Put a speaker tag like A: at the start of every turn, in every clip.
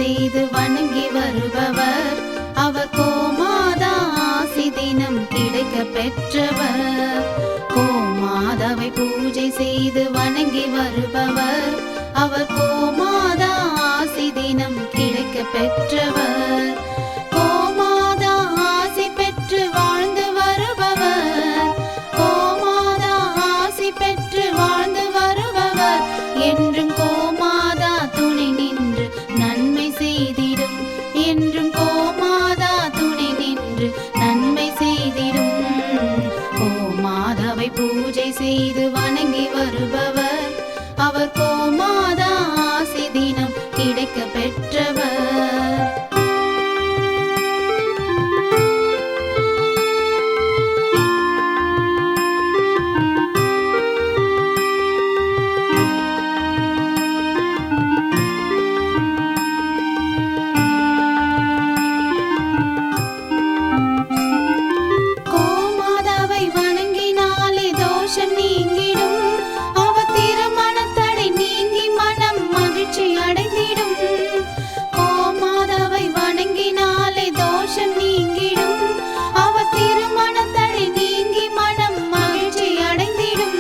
A: செய்து வணங்கி வருபவர். அவர் கோமாதா ஆசி தினம் கிடைக்க பெற்றவர். கோமாதாவை பூஜை செய்து வணங்கி வருபவர். அவர் கோமாதா ஆசி தினம் கிடைக்க பெற்றவர். கோமாதா ஆசி பெற்று வாழ்ந்து வருபவர். கோமாதா ஆசி பெற்று வாழ்ந்து வருபவர். என்றும் கோமாதா துணை நின்று நன்மை செய்திடும். என்றும் கோமாதா துணை நின்று நன்மை செய்திடும். கோமாதாவை பூஜை செய்து வணங்கி வருபவர். அவர் கோமாதா ஆசி தினம் கிடைக்க பெற்றவர். கோமாதாவை வணங்கினாலே தோஷம் நீங்கிடும். அவர் திருமணத்தடை நீங்கி மனம் மகிழ்ச்சி அடைந்திடும். கோமாதாவை வணங்கினாலே தோஷம் நீங்கிடும். அவர் திருமணத்தடை நீங்கி மனம் மகிழ்ச்சி அடைந்திடும்.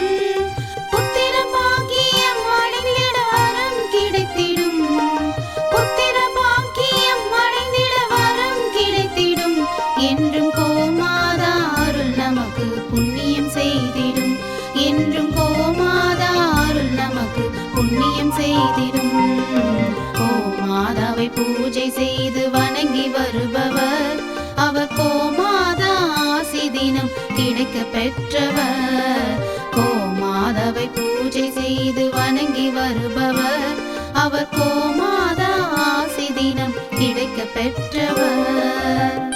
A: புத்திர பாக்கியம் அடைந்திட வரம் கிடைத்திடும். புத்திர பாக்கியம் அடைந்திட வரம் கிடைத்திடும். என்றும் கோமாதா அருள் நமக்கு புண்ணியம் செய்திடும். என்றும் கோமாதா அருள் நமக்கு புண்ணியம் செய்திடும். கோமாதாவை பூஜை செய்து வணங்கி வருபவர். அவர் கோமாதா ஆசி தினம் கிடைக்க பெற்றவர். கோமாதாவை பூஜை செய்து வணங்கி வருபவர். அவர் கோமாதா ஆசி தினம் கிடைக்க பெற்றவர்.